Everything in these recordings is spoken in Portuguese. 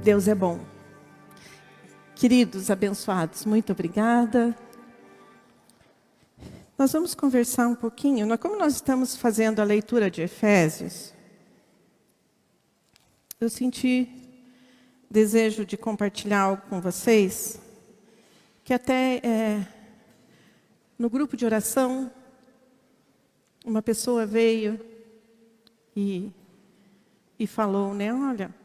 Deus é bom. Queridos abençoados, muito obrigada. Nós vamos conversar um pouquinho. Como nós estamos fazendo a leitura de Efésios, eu senti desejo de compartilhar algo com vocês, que até no grupo de oração, uma pessoa veio e falou, né, olha,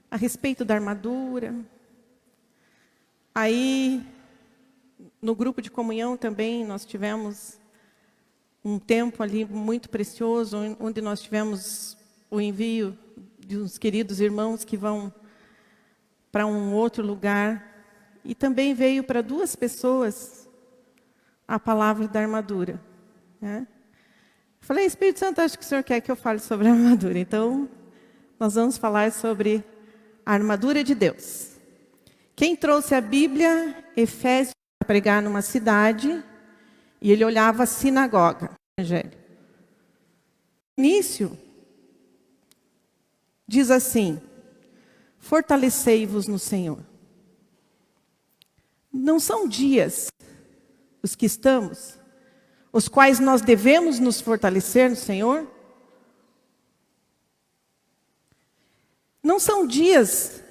a respeito da armadura. Aí, no grupo de comunhão também, nós tivemos um tempo ali muito precioso, onde nós tivemos o envio de uns queridos irmãos que vão para um outro lugar. E também veio para 2 pessoas a palavra da armadura, né? Falei, Espírito Santo, acho que o Senhor quer que eu fale sobre a armadura. Então, nós vamos falar sobre a armadura de Deus. Quem trouxe a Bíblia, Efésios, para pregar numa cidade, e ele olhava a sinagoga, o Evangelho. No início, diz assim, fortalecei-vos no Senhor. Não são dias, os que estamos, os quais nós devemos nos fortalecer no Senhor? Não são dias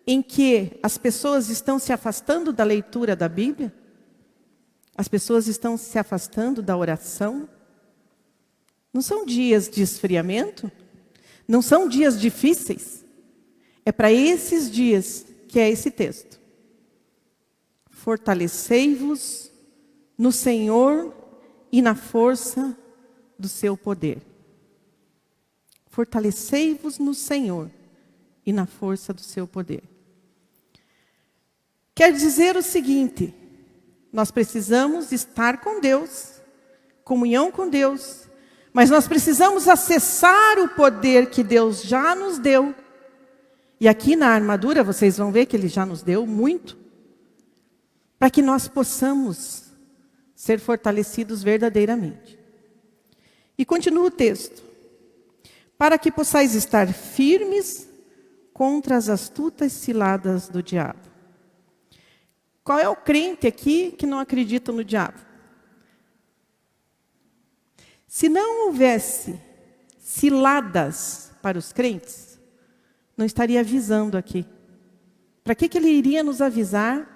em que as pessoas estão se afastando da leitura da Bíblia? As pessoas estão se afastando da oração? Não são dias de esfriamento? Não são dias difíceis? É para esses dias que é esse texto. Fortalecei-vos no Senhor e na força do seu poder. Fortalecei-vos no Senhor e na força do seu poder. Quer dizer o seguinte, nós precisamos estar com Deus, comunhão com Deus, mas nós precisamos acessar o poder que Deus já nos deu. E aqui na armadura, vocês vão ver que Ele já nos deu muito, para que nós possamos ser fortalecidos verdadeiramente. E continua o texto. Para que possais estar firmes contra as astutas ciladas do diabo. Qual é o crente aqui que não acredita no diabo? Se não houvesse ciladas para os crentes, não estaria avisando aqui. Para que ele iria nos avisar?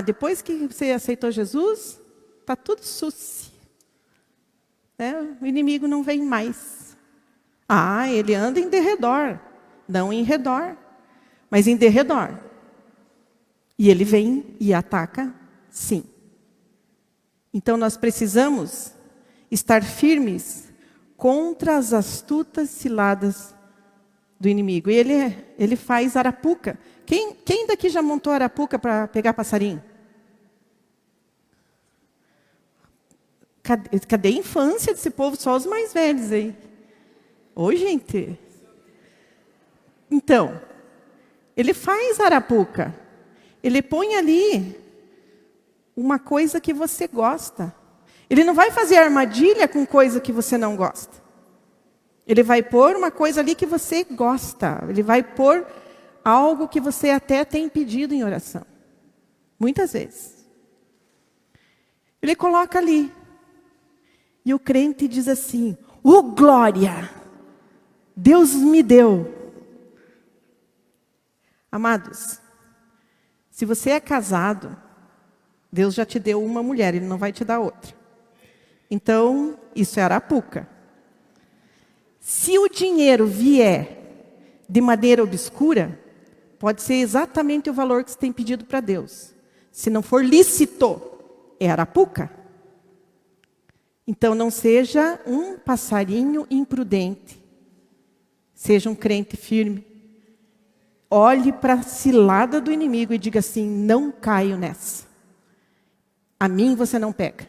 Depois que você aceitou Jesus, está tudo suci. O inimigo não vem mais. Ele anda em derredor. Não em redor, mas em derredor. E ele vem e ataca, sim. Então nós precisamos estar firmes contra as astutas ciladas do inimigo. E ele faz arapuca. Quem daqui já montou arapuca para pegar passarinho? Cadê a infância desse povo? Só os mais velhos aí. Ô, gente. Então, ele faz arapuca. Ele põe ali uma coisa que você gosta. Ele não vai fazer armadilha com coisa que você não gosta. Ele vai pôr uma coisa ali que você gosta. Ele vai pôr algo que você até tem pedido em oração. Muitas vezes. Ele coloca ali. E o crente diz assim, glória! Deus me deu. Amados, se você é casado, Deus já te deu uma mulher, Ele não vai te dar outra. Então, isso é arapuca. Se o dinheiro vier de maneira obscura, pode ser exatamente o valor que você tem pedido para Deus. Se não for lícito, é arapuca. Então, não seja um passarinho imprudente. Seja um crente firme. Olhe para a cilada do inimigo e diga assim, não caio nessa. A mim você não pega.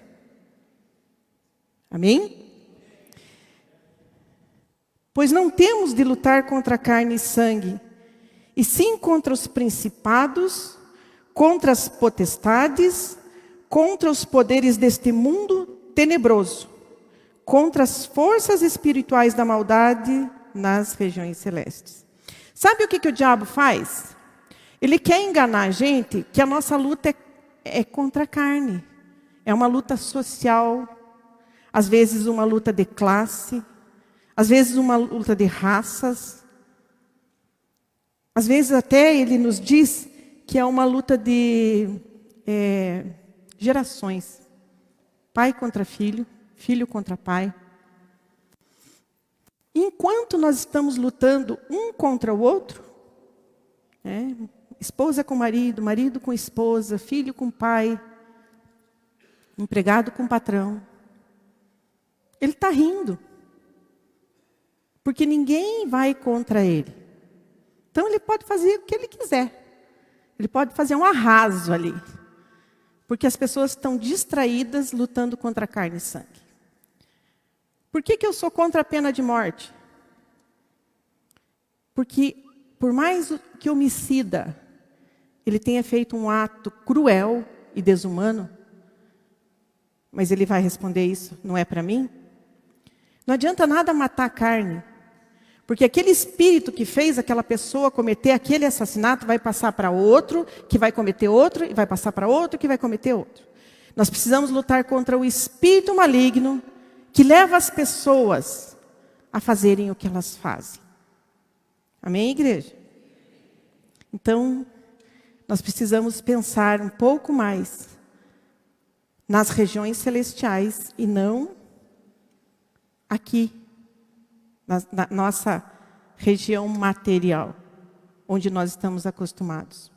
Amém? Pois não temos de lutar contra carne e sangue, e sim contra os principados, contra as potestades, contra os poderes deste mundo tenebroso, contra as forças espirituais da maldade nas regiões celestes. Sabe o que o diabo faz? Ele quer enganar a gente que a nossa luta é contra a carne. É uma luta social, às vezes uma luta de classe, às vezes uma luta de raças. Às vezes até ele nos diz que é uma luta de gerações. Pai contra filho, filho contra pai. Enquanto nós estamos lutando um contra o outro, esposa com marido, marido com esposa, filho com pai, empregado com patrão, ele está rindo. Porque ninguém vai contra ele. Então ele pode fazer o que ele quiser. Ele pode fazer um arraso ali. Porque as pessoas estão distraídas lutando contra carne e sangue. Por que eu sou contra a pena de morte? Porque por mais que o homicida ele tenha feito um ato cruel e desumano, mas ele vai responder isso, não é para mim? Não adianta nada matar a carne, porque aquele espírito que fez aquela pessoa cometer aquele assassinato vai passar para outro, que vai cometer outro, e vai passar para outro, que vai cometer outro. Nós precisamos lutar contra o espírito maligno que leva as pessoas a fazerem o que elas fazem. Amém, igreja? Então, nós precisamos pensar um pouco mais nas regiões celestiais e não aqui, na nossa região material, onde nós estamos acostumados.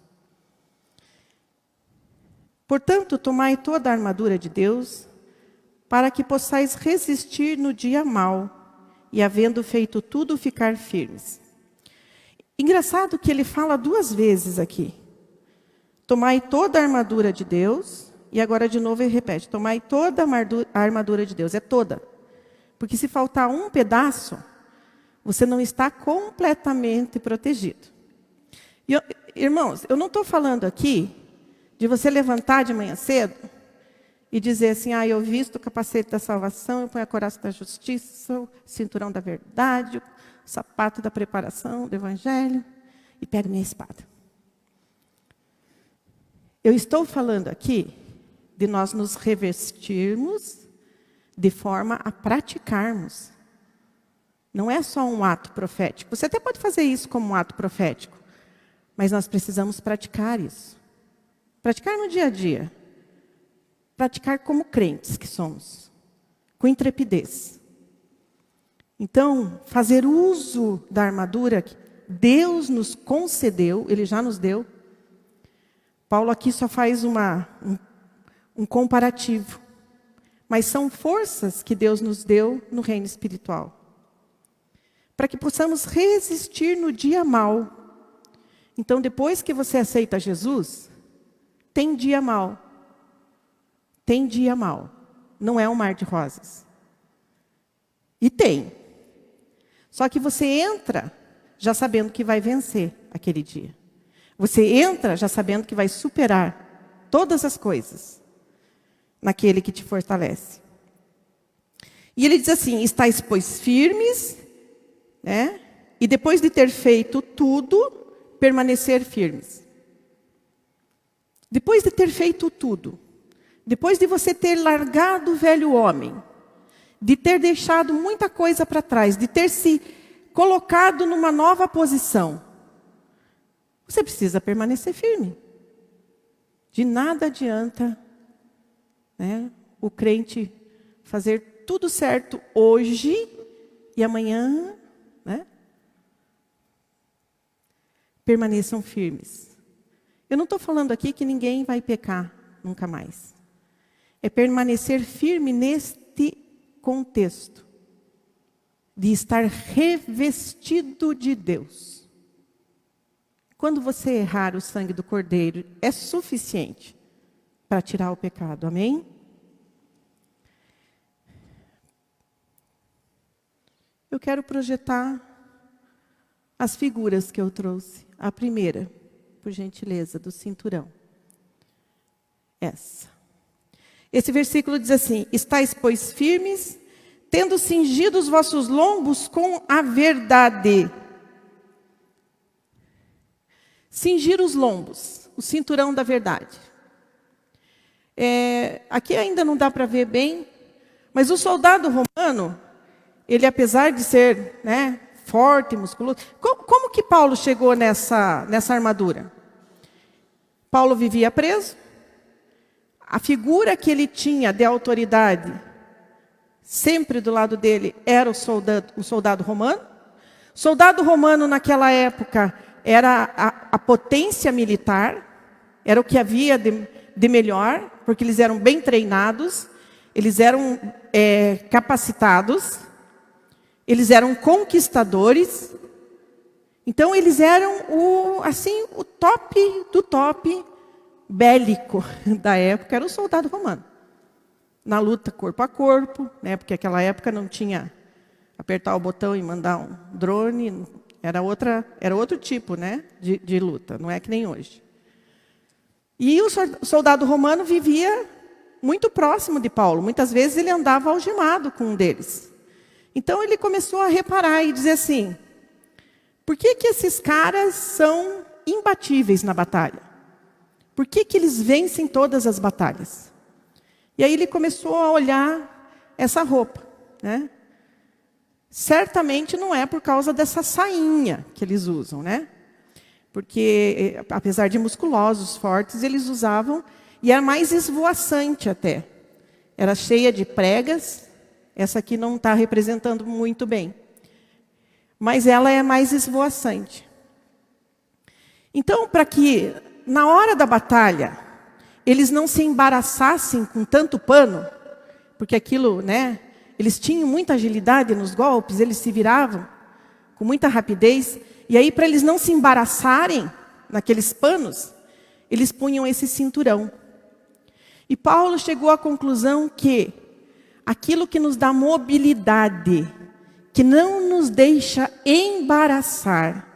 Portanto, tomai toda a armadura de Deus, para que possais resistir no dia mau, e havendo feito tudo, ficar firmes. Engraçado que ele fala 2 vezes aqui. Tomai toda a armadura de Deus, e agora de novo ele repete, tomai toda a armadura de Deus, é toda. Porque se faltar um pedaço, você não está completamente protegido. E, irmãos, eu não estou falando aqui de você levantar de manhã cedo e dizer assim, eu visto o capacete da salvação, eu ponho a couraça da justiça, o cinturão da verdade, o sapato da preparação do evangelho e pego minha espada. Eu estou falando aqui de nós nos revestirmos de forma a praticarmos. Não é só um ato profético. Você até pode fazer isso como um ato profético, mas nós precisamos praticar isso. Praticar no dia a dia. Praticar como crentes que somos, com intrepidez. Então, fazer uso da armadura que Deus nos concedeu, Ele já nos deu. Paulo aqui só faz um comparativo. Mas são forças que Deus nos deu no reino espiritual. Para que possamos resistir no dia mau. Então, depois que você aceita Jesus, tem dia mau. Tem dia mau. Não é um mar de rosas. E tem. Só que você entra já sabendo que vai vencer aquele dia. Você entra já sabendo que vai superar todas as coisas naquele que te fortalece. E ele diz assim, estáis, pois, firmes, e depois de ter feito tudo, permanecer firmes. Depois de ter feito tudo, depois de você ter largado o velho homem, de ter deixado muita coisa para trás, de ter se colocado numa nova posição, você precisa permanecer firme. De nada adianta o crente fazer tudo certo hoje e amanhã, permaneçam firmes. Eu não estou falando aqui que ninguém vai pecar nunca mais. É permanecer firme neste contexto de estar revestido de Deus. Quando você errar, o sangue do Cordeiro é suficiente para tirar o pecado. Amém? Eu quero projetar as figuras que eu trouxe. A primeira, por gentileza, do cinturão. Essa. Esse versículo diz assim, estáis, pois, firmes, tendo cingido os vossos lombos com a verdade. Cingir os lombos, o cinturão da verdade. Aqui ainda não dá para ver bem, mas o soldado romano, ele apesar de ser, né, forte, musculoso, como que Paulo chegou nessa armadura? Paulo vivia preso, a figura que ele tinha de autoridade, sempre do lado dele, era o soldado romano. O soldado romano naquela época era a potência militar, era o que havia de melhor, porque eles eram bem treinados, eles eram capacitados, eles eram conquistadores. Então eles eram o top do top bélico da época, era o soldado romano. Na luta corpo a corpo, né, porque naquela época não tinha apertar o botão e mandar um drone, era outro tipo, né, de luta, não é que nem hoje. E o soldado romano vivia muito próximo de Paulo. Muitas vezes ele andava algemado com um deles. Então ele começou a reparar e dizer assim: por que esses caras são imbatíveis na batalha? Por que eles vencem todas as batalhas? E aí ele começou a olhar essa roupa, né? Certamente não é por causa dessa sainha que eles usam, né? Porque, apesar de musculosos, fortes, eles usavam, e era mais esvoaçante até. Era cheia de pregas, essa aqui não está representando muito bem. Mas ela é mais esvoaçante. Então, para que, na hora da batalha, eles não se embaraçassem com tanto pano, porque aquilo, né, eles tinham muita agilidade nos golpes, eles se viravam com muita rapidez, e aí, para eles não se embaraçarem naqueles panos, eles punham esse cinturão. E Paulo chegou à conclusão que aquilo que nos dá mobilidade, que não nos deixa embaraçar,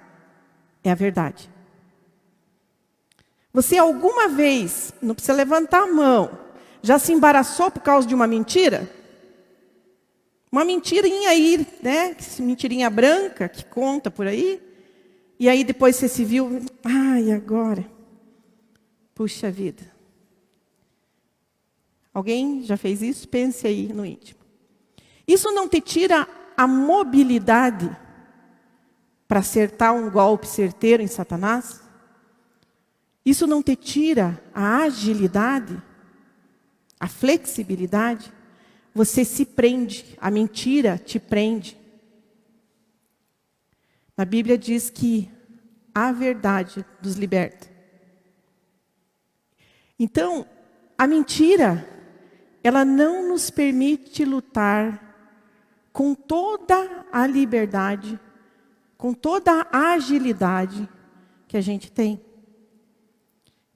é a verdade. Você alguma vez, não precisa levantar a mão, já se embaraçou por causa de uma mentira? Uma mentirinha aí, né? Mentirinha branca que conta por aí. E aí depois você se viu, e agora? Puxa vida. Alguém já fez isso? Pense aí no íntimo. Isso não te tira a mobilidade para acertar um golpe certeiro em Satanás? Isso não te tira a agilidade, a flexibilidade? Você se prende, a mentira te prende. A Bíblia diz que a verdade nos liberta. Então, a mentira, ela não nos permite lutar com toda a liberdade, com toda a agilidade que a gente tem.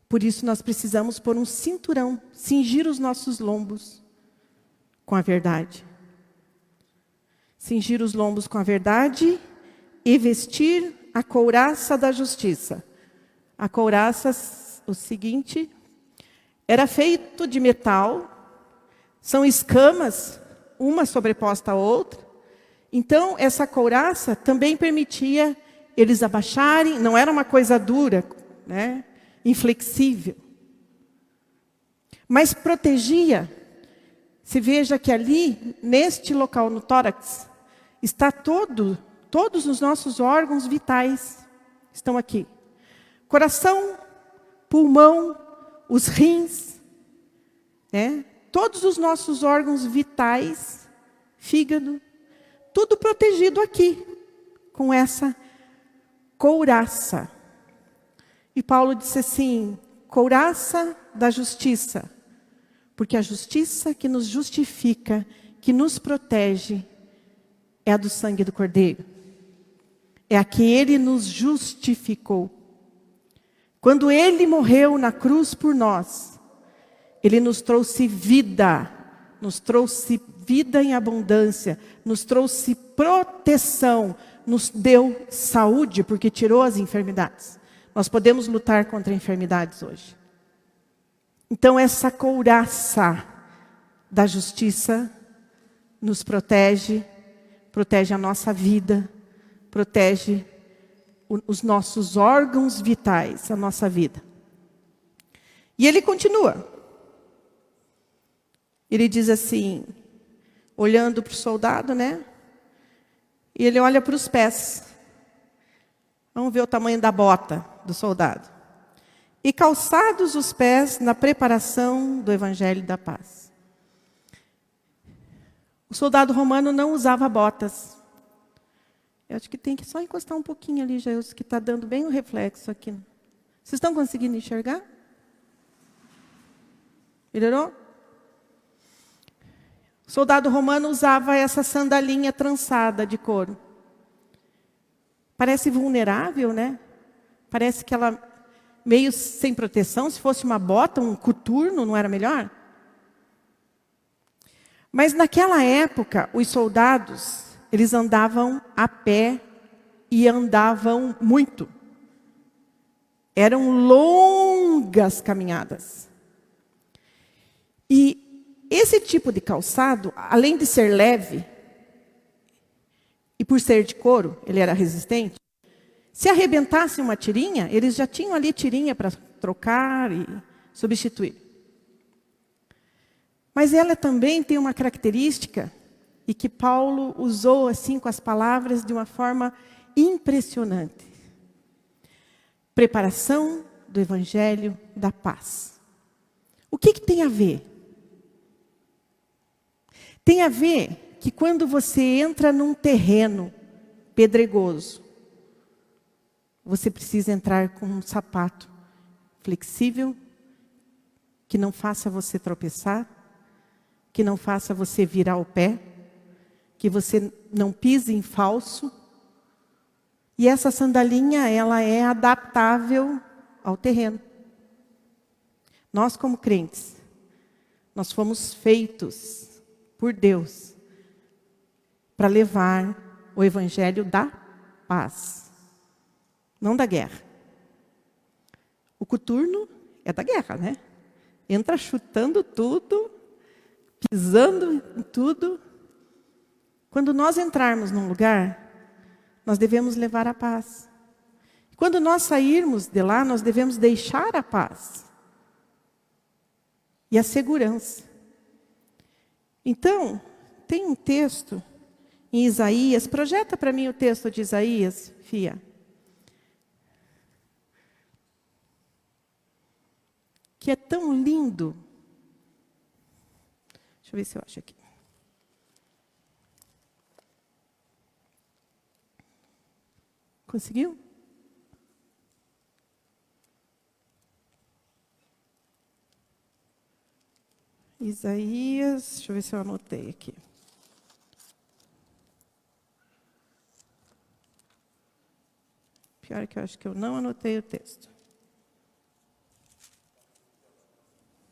Por isso nós precisamos pôr um cinturão, cingir os nossos lombos com a verdade. Cingir os lombos com a verdade e vestir a couraça da justiça. A couraça, o seguinte, era feito de metal, são escamas, uma sobreposta à outra. Então, essa couraça também permitia eles abaixarem, não era uma coisa dura, né, inflexível. Mas protegia. Se veja que ali, neste local, no tórax, está todos os nossos órgãos vitais estão aqui. Coração, pulmão, os rins, né? Todos os nossos órgãos vitais, fígado, tudo protegido aqui, com essa couraça. E Paulo disse assim, couraça da justiça, porque a justiça que nos justifica, que nos protege, é a do sangue do Cordeiro. É a que Ele nos justificou. Quando Ele morreu na cruz por nós, Ele nos trouxe vida em abundância, nos trouxe proteção, nos deu saúde, porque tirou as enfermidades. Nós podemos lutar contra enfermidades hoje. Então essa couraça da justiça nos protege, protege a nossa vida, protege os nossos órgãos vitais, a nossa vida. E ele continua. Ele diz assim, olhando para o soldado, né? E ele olha para os pés. Vamos ver o tamanho da bota do soldado. E calçados os pés na preparação do evangelho da paz. O soldado romano não usava botas. Eu acho que tem que só encostar um pouquinho ali, Jailson, que está dando bem o reflexo aqui. Vocês estão conseguindo enxergar? Melhorou? O soldado romano usava essa sandalinha trançada de couro. Parece vulnerável, né? Parece que ela meio sem proteção. Se fosse uma bota, um coturno, não era melhor? Mas naquela época, os soldados, eles andavam a pé e andavam muito. Eram longas caminhadas. E esse tipo de calçado, além de ser leve, e por ser de couro, ele era resistente, se arrebentasse uma tirinha, eles já tinham ali tirinha para trocar e substituir. Mas ela também tem uma característica, e que Paulo usou assim com as palavras de uma forma impressionante. Preparação do evangelho da paz. O que tem a ver? Tem a ver que quando você entra num terreno pedregoso, você precisa entrar com um sapato flexível, que não faça você tropeçar, que não faça você virar o pé, que você não pise em falso. E essa sandalinha, ela é adaptável ao terreno. Nós, como crentes, nós fomos feitos por Deus para levar o evangelho da paz, não da guerra. O coturno é da guerra, né? Entra chutando tudo, pisando em tudo. Quando nós entrarmos num lugar, nós devemos levar a paz. Quando nós sairmos de lá, nós devemos deixar a paz e a segurança. Então, tem um texto em Isaías, projeta para mim o texto de Isaías, Fia. Que é tão lindo. Deixa eu ver se eu acho aqui. Conseguiu? Isaías, deixa eu ver se eu anotei aqui. Pior que eu acho que eu não anotei o texto.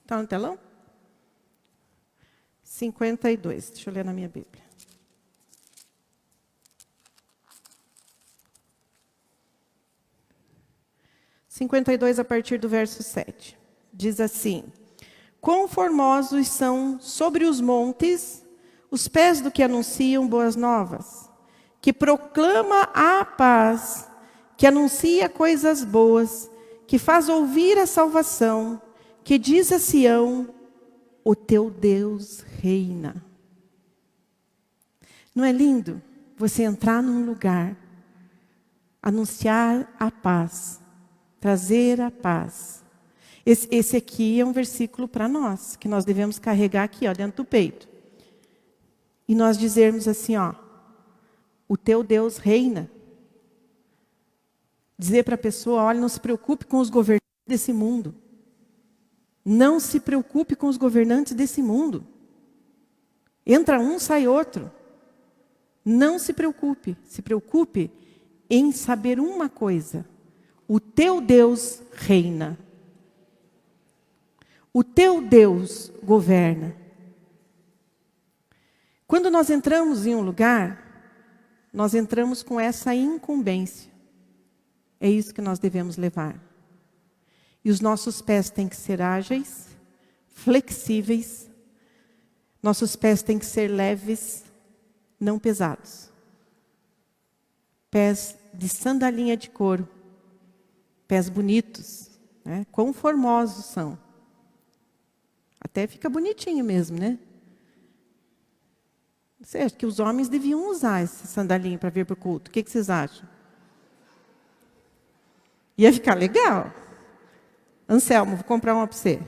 Está no telão? 52, deixa eu ler na minha Bíblia. (52) a partir do verso 7. Diz assim: Quão formosos são sobre os montes os pés do que anunciam boas novas, que proclama a paz, que anuncia coisas boas, que faz ouvir a salvação, que diz a Sião: o teu Deus reina. Não é lindo você entrar num lugar, anunciar a paz, trazer a paz? Esse aqui é um versículo para nós, que nós devemos carregar aqui, ó, dentro do peito. E nós dizermos assim, ó: o teu Deus reina. Dizer para a pessoa: olha, não se preocupe com os governantes desse mundo. Não se preocupe com os governantes desse mundo. Entra um, sai outro. Não se preocupe. Se preocupe em saber uma coisa: o teu Deus reina. O teu Deus governa. Quando nós entramos em um lugar, nós entramos com essa incumbência. É isso que nós devemos levar. E os nossos pés têm que ser ágeis, flexíveis. Nossos pés têm que ser leves, não pesados. Pés de sandalinha de couro. Pés bonitos, né? Quão formosos são. Até fica bonitinho mesmo, né? Você acha que os homens deviam usar esse sandalinho para vir para o culto? O que vocês acham? Ia ficar legal. Anselmo, vou comprar uma para você.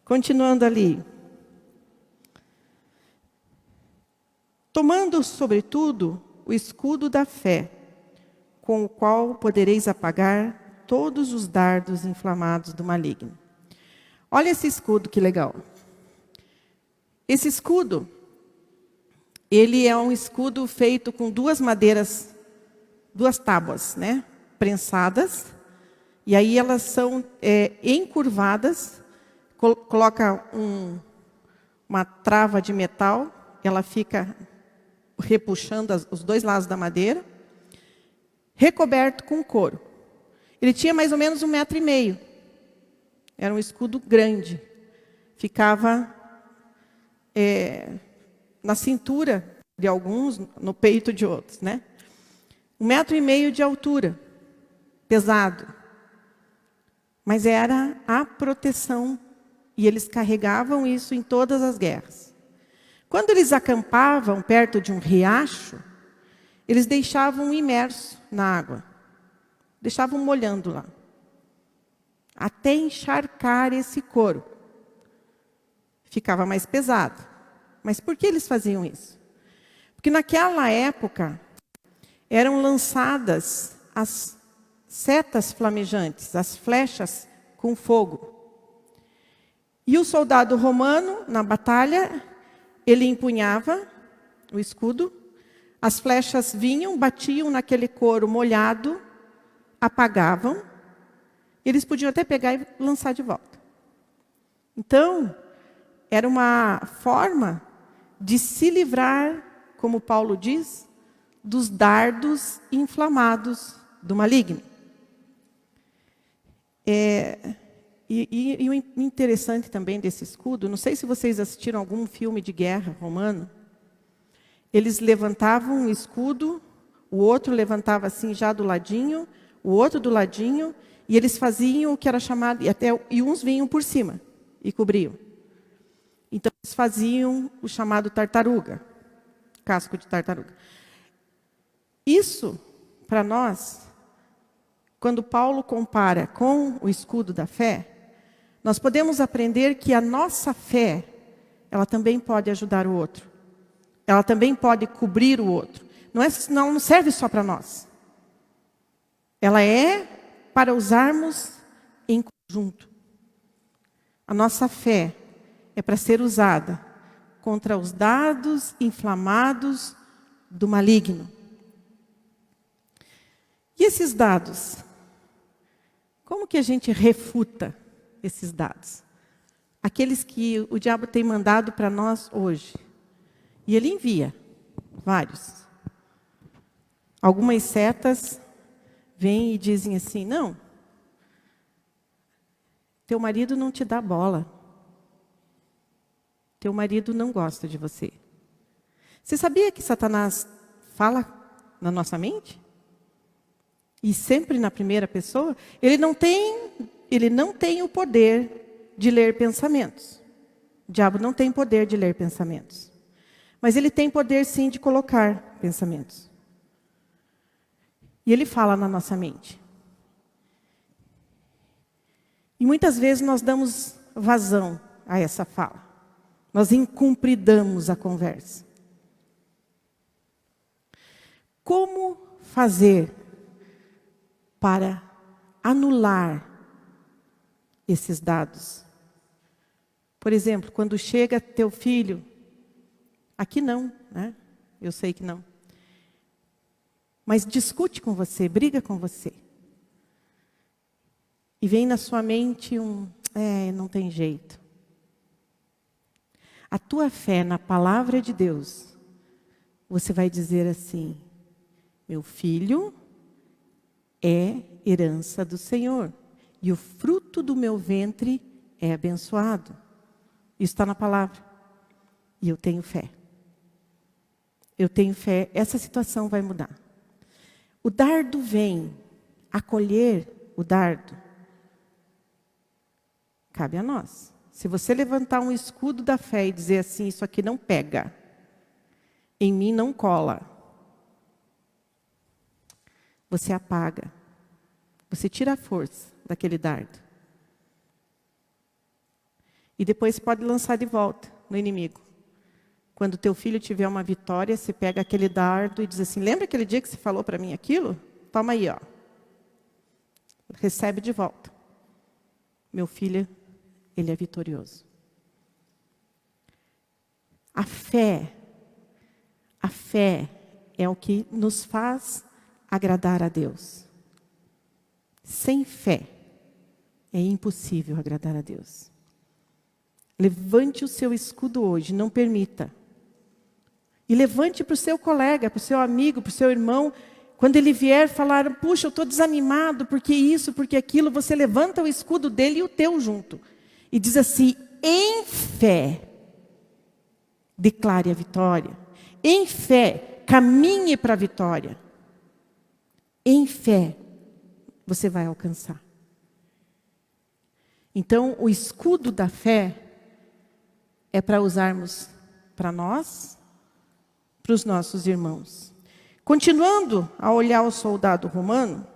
Continuando ali. Tomando, sobretudo, o escudo da fé, com o qual podereis apagar todos os dardos inflamados do maligno. Olha esse escudo, que legal. Esse escudo, ele é um escudo feito com duas madeiras, duas tábuas, né? Prensadas. E aí elas são encurvadas. Coloca uma trava de metal. Ela fica repuxando os dois lados da madeira. Recoberto com couro. Ele tinha mais ou menos 1,5 metro. Era um escudo grande. Ficava na cintura de alguns, no peito de outros, né? 1,5 metro de altura. Pesado. Mas era a proteção. E eles carregavam isso em todas as guerras. Quando eles acampavam perto de um riacho, eles deixavam imerso na água. Deixavam molhando lá. Até encharcar esse couro. Ficava mais pesado. Mas por que eles faziam isso? Porque naquela época eram lançadas as setas flamejantes, as flechas com fogo. E o soldado romano, na batalha, ele empunhava o escudo, as flechas vinham, batiam naquele couro molhado, apagavam, eles podiam até pegar e lançar de volta. Então, era uma forma de se livrar, como Paulo diz, dos dardos inflamados do maligno. E o interessante também desse escudo, não sei se vocês assistiram algum filme de guerra romano, eles levantavam um escudo, o outro levantava assim já do ladinho, o outro do ladinho, e eles faziam o que era chamado, e uns vinham por cima e cobriam. Então eles faziam o chamado tartaruga, casco de tartaruga. Isso, para nós, quando Paulo compara com o escudo da fé, nós podemos aprender que a nossa fé, ela também pode ajudar o outro. Ela também pode cobrir o outro. Não serve só para nós. Ela é para usarmos em conjunto. A nossa fé é para ser usada contra os dardos inflamados do maligno. E esses dados? Como que a gente refuta esses dados? Aqueles que o diabo tem mandado para nós hoje. E ele envia vários. Algumas setas vêm e dizem assim, não, teu marido não te dá bola. Teu marido não gosta de você. Você sabia que Satanás fala na nossa mente? E sempre na primeira pessoa? Ele não tem o poder de ler pensamentos. O diabo não tem poder de ler pensamentos. Mas ele tem poder sim de colocar pensamentos. E ele fala na nossa mente. E muitas vezes nós damos vazão a essa fala. Nós incumpridamos a conversa. Como fazer para anular esses dados? Por exemplo, quando chega teu filho, aqui não, né? Eu sei que não. Mas discute com você, briga com você. E vem na sua mente não tem jeito. A tua fé na palavra de Deus, você vai dizer assim, meu filho é herança do Senhor, e o fruto do meu ventre é abençoado. Isso está na palavra. E eu tenho fé. eu tenho fé, essa situação vai mudar. O dardo vem, acolher o dardo, cabe a nós. Se você levantar um escudo da fé e dizer assim, isso aqui não pega, em mim não cola, você apaga, você tira a força daquele dardo. E depois pode lançar de volta no inimigo. Quando teu filho tiver uma vitória, você pega aquele dardo e diz assim, lembra aquele dia que você falou para mim aquilo? Toma aí, ó. Recebe de volta. Meu filho, ele é vitorioso. A fé é o que nos faz agradar a Deus. Sem fé, é impossível agradar a Deus. Levante o seu escudo hoje, não permita. E levante para o seu colega, para o seu amigo, para o seu irmão. Quando ele vier falar, puxa, eu estou desanimado, porque isso, porque aquilo, você levanta o escudo dele e o teu junto. E diz assim, em fé, declare a vitória. Em fé, caminhe para a vitória. Em fé, você vai alcançar. Então, o escudo da fé é para usarmos para nós, para os nossos irmãos. Continuando a olhar o soldado romano,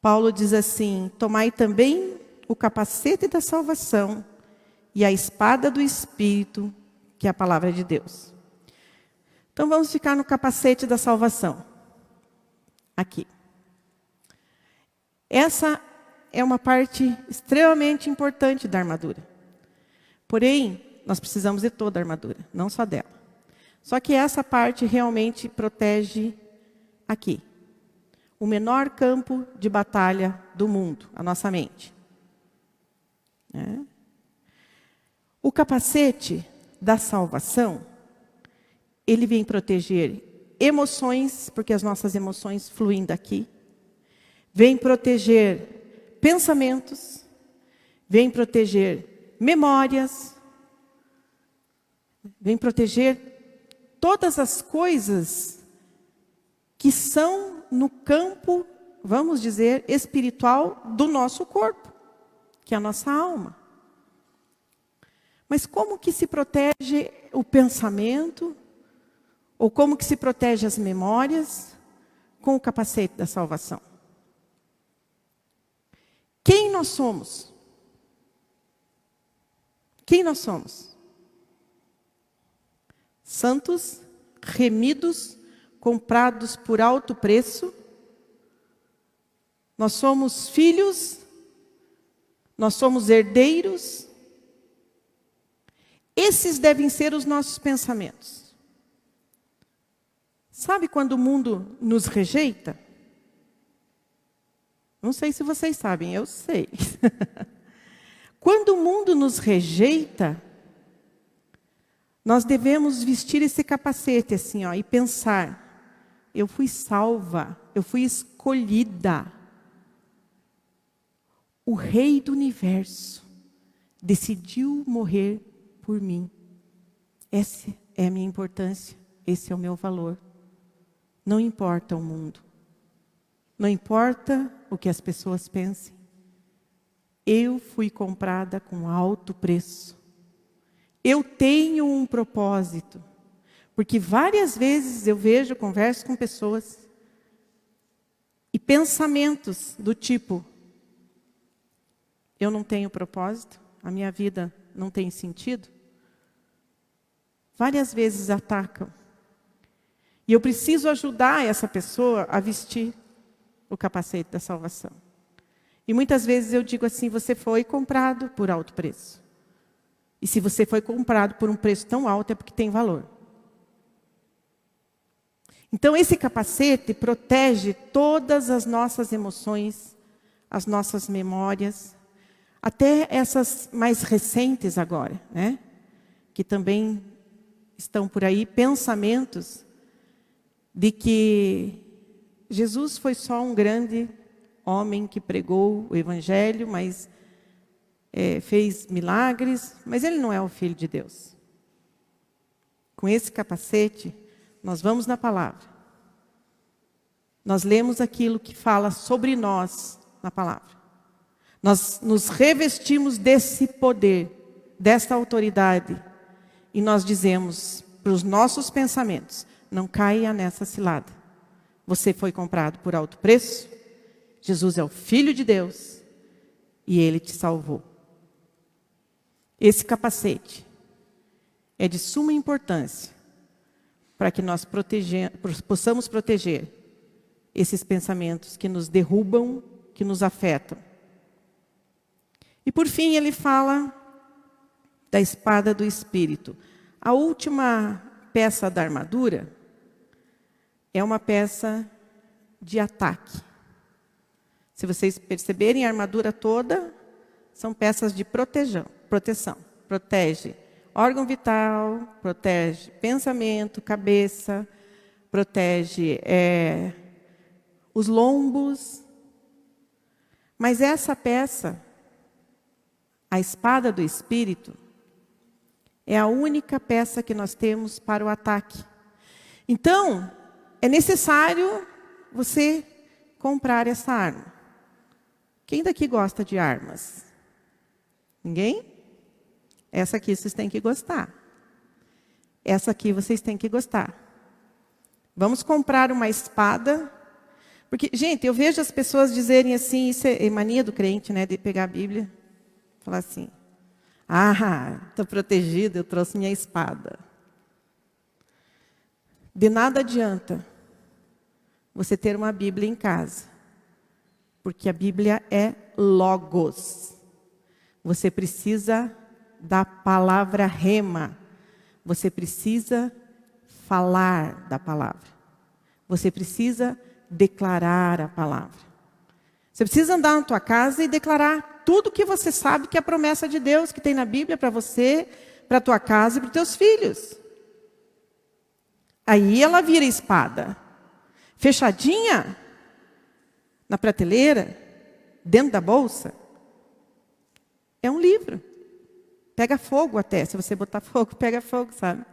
Paulo diz assim, tomai também o capacete da salvação e a espada do Espírito, que é a palavra de Deus. Então vamos ficar no capacete da salvação. Aqui. Essa é uma parte extremamente importante da armadura. Porém, nós precisamos de toda a armadura, não só dela. Só que essa parte realmente protege aqui. O menor campo de batalha do mundo, a nossa mente. O capacete da salvação, ele vem proteger emoções, porque as nossas emoções fluem daqui. Vem proteger pensamentos. Vem proteger memórias. Vem proteger todas as coisas que são no campo, vamos dizer, espiritual do nosso corpo, que é a nossa alma. Mas como que se protege o pensamento? Ou como que se protege as memórias com o capacete da salvação? Quem nós somos? Quem nós somos? Santos, remidos, comprados por alto preço. Nós somos filhos, nós somos herdeiros. Esses devem ser os nossos pensamentos. Sabe quando o mundo nos rejeita? Não sei se vocês sabem, eu sei. Quando o mundo nos rejeita, nós devemos vestir esse capacete assim, ó, e pensar, eu fui salva, eu fui escolhida. O Rei do Universo decidiu morrer por mim. Essa é a minha importância, esse é o meu valor. Não importa o mundo. Não importa o que as pessoas pensem. Eu fui comprada com alto preço. Eu tenho um propósito. Porque várias vezes eu converso com pessoas e pensamentos do tipo, eu não tenho propósito, a minha vida não tem sentido. Várias vezes atacam. E eu preciso ajudar essa pessoa a vestir o capacete da salvação. E muitas vezes eu digo assim, você foi comprado por alto preço. E se você foi comprado por um preço tão alto, é porque tem valor. Então esse capacete protege todas as nossas emoções, as nossas memórias, até essas mais recentes agora, né? Que também estão por aí, pensamentos de que Jesus foi só um grande homem que pregou o Evangelho, mas fez milagres, mas ele não é o Filho de Deus. Com esse capacete, nós vamos na palavra. Nós lemos aquilo que fala sobre nós na palavra. Nós nos revestimos desse poder, dessa autoridade. E nós dizemos para os nossos pensamentos, não caia nessa cilada. Você foi comprado por alto preço. Jesus é o Filho de Deus. E Ele te salvou. Esse capacete é de suma importância para que nós possamos proteger esses pensamentos que nos derrubam, que nos afetam. E por fim ele fala da espada do Espírito. A última peça da armadura é uma peça de ataque. Se vocês perceberem, a armadura toda são peças de proteção. Protege órgão vital, protege pensamento, cabeça, protege os lombos. Mas essa peça, a espada do Espírito, é a única peça que nós temos para o ataque. Então, é necessário você comprar essa arma. Quem daqui gosta de armas? Ninguém? Essa aqui vocês têm que gostar. Essa aqui vocês têm que gostar. Vamos comprar uma espada. Porque, gente, eu vejo as pessoas dizerem assim, isso é mania do crente, né? De pegar a Bíblia. Falar assim, estou protegido, eu trouxe minha espada. De nada adianta você ter uma Bíblia em casa. Porque a Bíblia é logos. Você precisa da palavra rema. Você precisa falar da palavra. Você precisa declarar a palavra. Você precisa andar na tua casa e declarar tudo que você sabe que é a promessa de Deus que tem na Bíblia para você, para a tua casa e para os teus filhos. Aí ela vira espada. Fechadinha na prateleira, dentro da bolsa, é um livro. Pega fogo até. Se você botar fogo, pega fogo, sabe?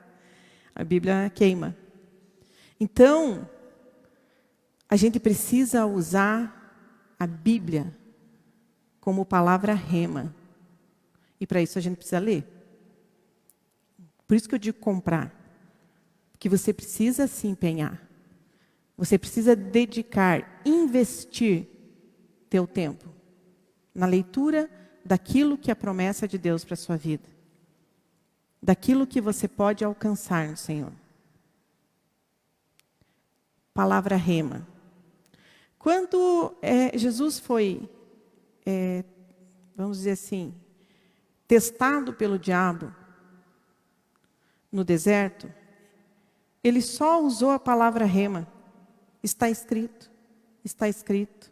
A Bíblia queima. Então, a gente precisa usar a Bíblia como palavra rema. E para isso a gente precisa ler. Por isso que eu digo comprar. Porque você precisa se empenhar. Você precisa dedicar, investir teu tempo na leitura daquilo que é a promessa de Deus para a sua vida. Daquilo que você pode alcançar no Senhor. Palavra rema. Quando Jesus foi, vamos dizer assim, testado pelo diabo no deserto, ele só usou a palavra rema. Está escrito, está escrito.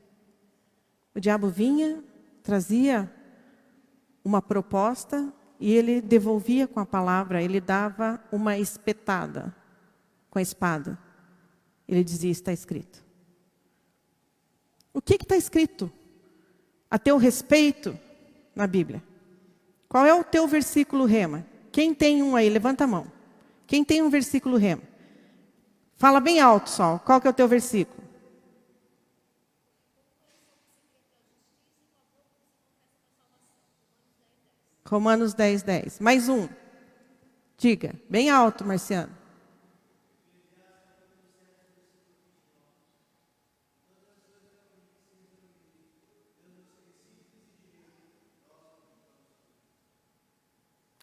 O diabo vinha, trazia uma proposta e ele devolvia com a palavra, ele dava uma espetada com a espada. Ele dizia, está escrito. O que está escrito a teu respeito na Bíblia? Qual é o teu versículo rema? Quem tem um aí? Levanta a mão. Quem tem um versículo rema? Fala bem alto, Sol. Qual que é o teu versículo? Romanos 10, 10. Mais um. Diga. Bem alto, Marciano.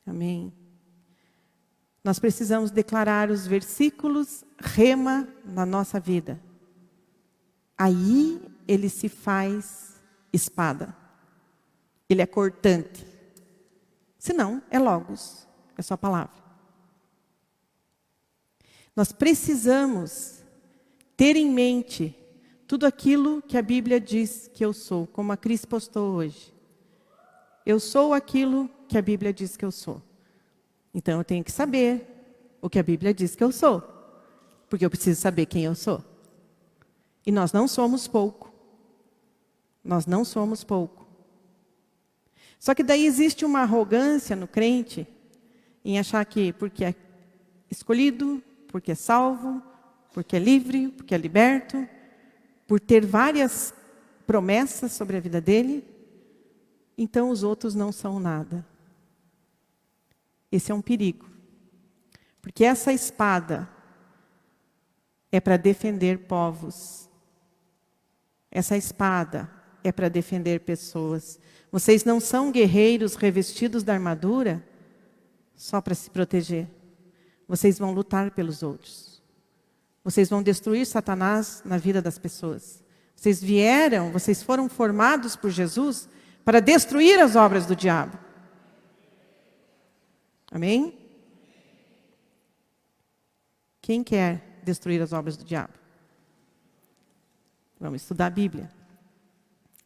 Amém. Nós precisamos declarar os versículos rema na nossa vida. Aí ele se faz espada. Ele é cortante. Senão, é logos. É só palavra. Nós precisamos ter em mente tudo aquilo que a Bíblia diz que eu sou. Como a Cris postou hoje. Eu sou aquilo que a Bíblia diz que eu sou. Então eu tenho que saber o que a Bíblia diz que eu sou. Porque eu preciso saber quem eu sou. E nós não somos pouco. Nós não somos pouco. Só que daí existe uma arrogância no crente em achar que porque escolhido, porque é salvo, porque é livre, porque é liberto, por ter várias promessas sobre a vida dele, então os outros não são nada. Esse é um perigo. Porque essa espada é para defender povos. Essa espada é para defender pessoas. Vocês não são guerreiros revestidos da armadura só para se proteger. Vocês vão lutar pelos outros. Vocês vão destruir Satanás na vida das pessoas. Vocês foram formados por Jesus para destruir as obras do diabo. Amém? Quem quer destruir as obras do diabo? Vamos estudar a Bíblia.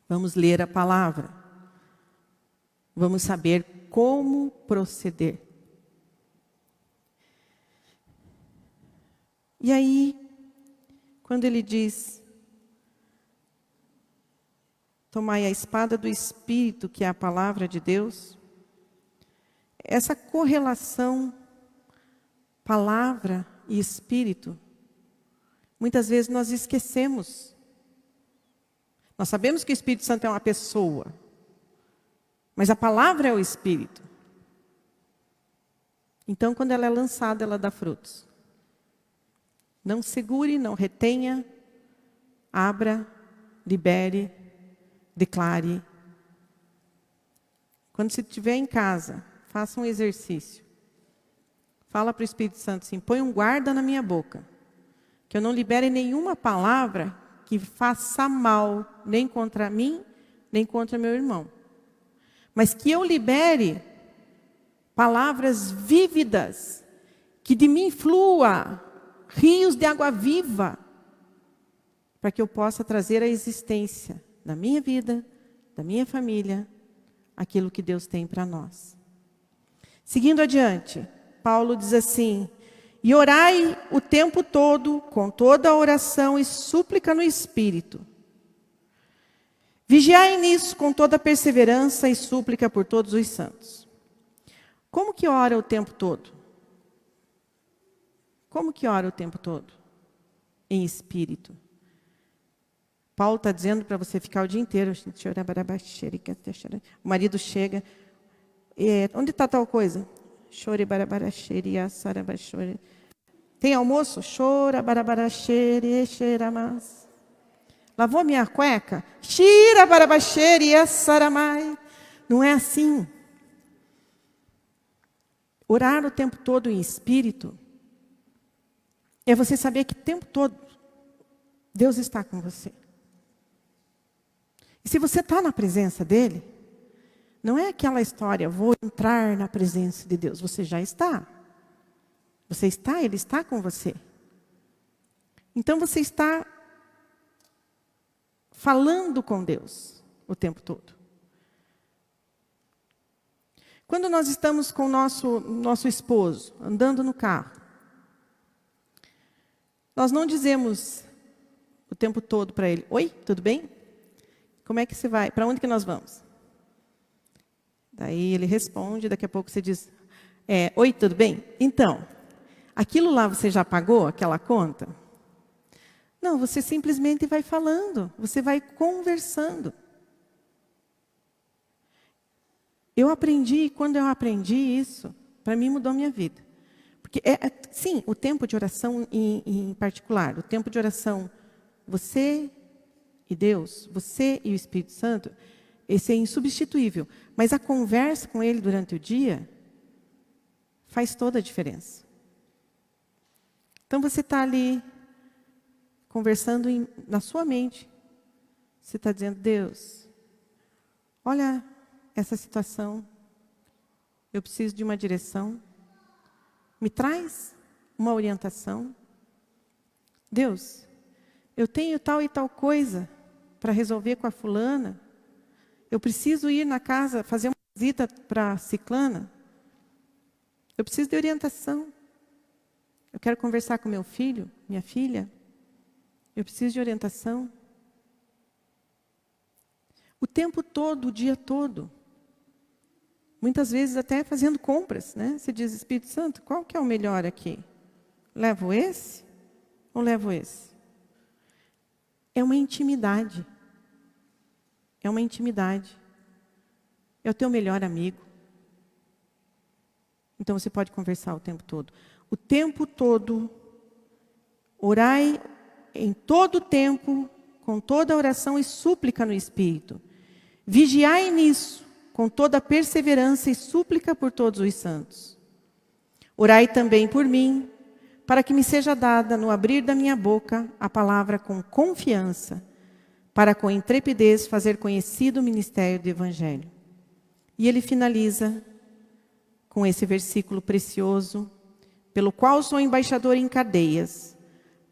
Vamos ler a palavra. Vamos saber como proceder. E aí, quando ele diz: tomai a espada do Espírito, que é a palavra de Deus, essa correlação palavra e Espírito, muitas vezes nós esquecemos. Nós sabemos que o Espírito Santo é uma pessoa, mas a palavra é o Espírito. Então, quando ela é lançada, ela dá frutos. Não segure, não retenha, abra, libere, declare. Quando você estiver em casa, faça um exercício. Fala para o Espírito Santo assim: põe um guarda na minha boca, que eu não libere nenhuma palavra que faça mal, nem contra mim, nem contra meu irmão. Mas que eu libere palavras vívidas, que de mim flua rios de água viva, para que eu possa trazer à existência da minha vida, da minha família, aquilo que Deus tem para nós. Seguindo adiante, Paulo diz assim: e orai o tempo todo, com toda a oração e súplica no Espírito. Vigiai nisso com toda perseverança e súplica por todos os santos. Como que ora o tempo todo? Como que ora o tempo todo? Em espírito. Paulo está dizendo para você ficar o dia inteiro. O marido chega. Onde está tal coisa? Tem almoço? Lavou minha cueca? Não é assim. Orar o tempo todo em espírito é você saber que o tempo todo Deus está com você. E se você está na presença dEle, não é aquela história: vou entrar na presença de Deus. Você já está. Você está, Ele está com você. Então você está falando com Deus o tempo todo. Quando nós estamos com o nosso esposo, andando no carro, nós não dizemos o tempo todo para ele: oi, tudo bem? Como é que você vai? Para onde que nós vamos? Daí ele responde, daqui a pouco você diz: oi, tudo bem? Então, aquilo lá você já pagou, aquela conta? Não, você simplesmente vai falando, você vai conversando. Eu aprendi, quando eu aprendi isso, para mim mudou a minha vida. Porque, sim, o tempo de oração em particular, o tempo de oração, você e Deus, você e o Espírito Santo, esse é insubstituível. Mas a conversa com Ele durante o dia faz toda a diferença. Então você está ali, conversando na sua mente. Você está dizendo: Deus, olha essa situação, eu preciso de uma direção. Me traz uma orientação. Deus, eu tenho tal e tal coisa para resolver com a fulana. Eu preciso ir na casa, fazer uma visita para a ciclana. Eu preciso de orientação. Eu quero conversar com meu filho, minha filha. Eu preciso de orientação. O tempo todo, o dia todo. Muitas vezes até fazendo compras, né? Você diz: Espírito Santo, qual que é o melhor aqui? Levo esse ou levo esse? É uma intimidade. É uma intimidade. É o teu melhor amigo. Então você pode conversar o tempo todo. O tempo todo, orai em todo o tempo, com toda oração e súplica no Espírito. Vigiai nisso, com toda perseverança e súplica por todos os santos. Orai também por mim, para que me seja dada, no abrir da minha boca, a palavra com confiança, para com intrepidez fazer conhecido o ministério do Evangelho. E ele finaliza com esse versículo precioso, pelo qual sou embaixador em cadeias,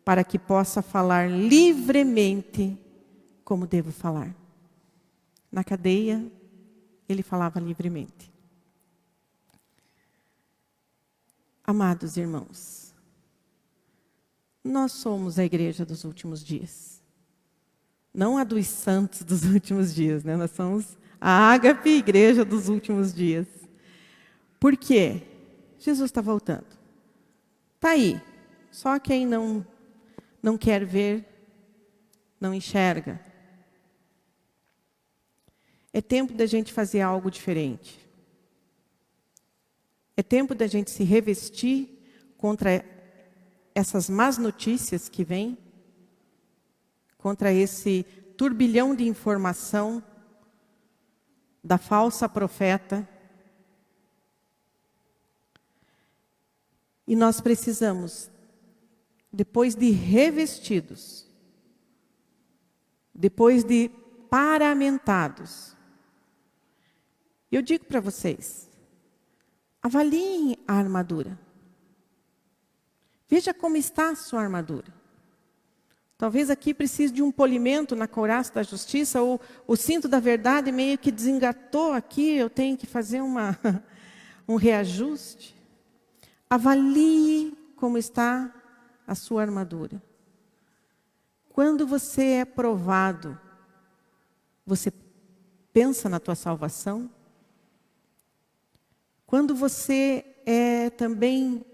para que possa falar livremente como devo falar. Na cadeia, ele falava livremente. Amados irmãos, nós somos a igreja dos últimos dias. Não a dos santos dos últimos dias, né? Nós somos a ágape igreja dos últimos dias. Por quê? Jesus está voltando. Está aí. Só quem não quer ver, não enxerga. É tempo da gente fazer algo diferente. É tempo da gente se revestir contra essas más notícias que vêm, contra esse turbilhão de informação da falsa profeta. E nós precisamos, depois de revestidos, depois de paramentados, eu digo para vocês, avaliem a armadura. Veja como está a sua armadura. Talvez aqui precise de um polimento na couraça da justiça, ou o cinto da verdade meio que desengatou aqui, eu tenho que fazer um reajuste. Avalie como está a sua armadura. Quando você é provado, você pensa na tua salvação? Quando você é também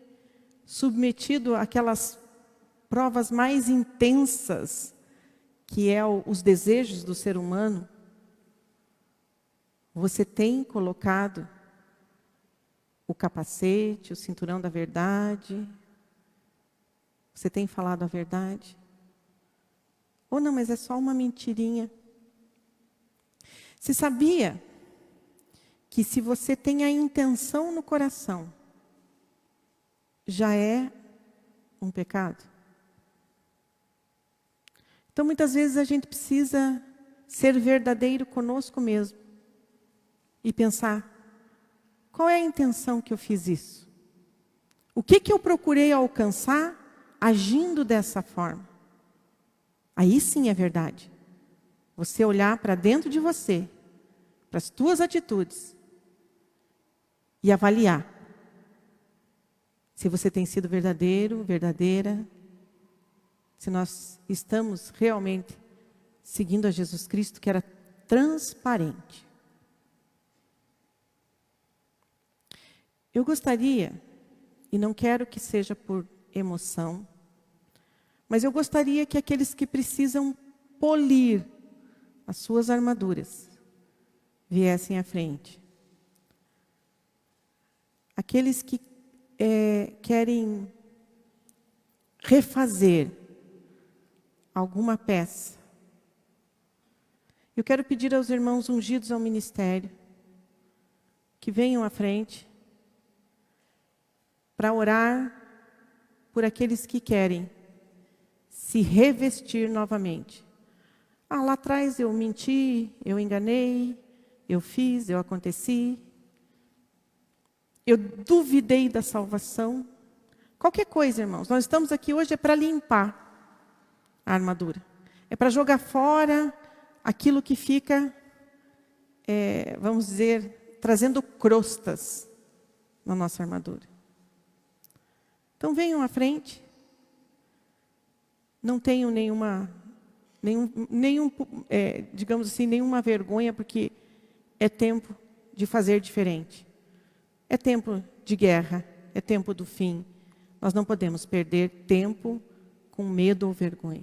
submetido àquelas provas mais intensas, que é os desejos do ser humano, você tem colocado o capacete, o cinturão da verdade? Você tem falado a verdade? Ou não, mas é só uma mentirinha. Você sabia que se você tem a intenção no coração, já é um pecado? Então, muitas vezes a gente precisa ser verdadeiro conosco mesmo e pensar, qual é a intenção que eu fiz isso? O que eu procurei alcançar agindo dessa forma? Aí sim é verdade. Você olhar para dentro de você, para as tuas atitudes, e avaliar se você tem sido verdadeiro, verdadeira, se nós estamos realmente seguindo a Jesus Cristo, que era transparente. Eu gostaria, e não quero que seja por emoção, mas eu gostaria que aqueles que precisam polir as suas armaduras viessem à frente. Aqueles que querem refazer alguma peça. Eu quero pedir aos irmãos ungidos ao ministério que venham à frente para orar por aqueles que querem se revestir novamente. Lá atrás eu menti, eu enganei, eu fiz, eu aconteci, eu duvidei da salvação. Qualquer coisa, irmãos, nós estamos aqui hoje é para limpar a armadura. É para jogar fora aquilo que fica, vamos dizer, trazendo crostas na nossa armadura. Então venham à frente. Não tenham digamos assim, nenhuma vergonha, porque é tempo de fazer diferente. É tempo de guerra, é tempo do fim. Nós não podemos perder tempo com medo ou vergonha.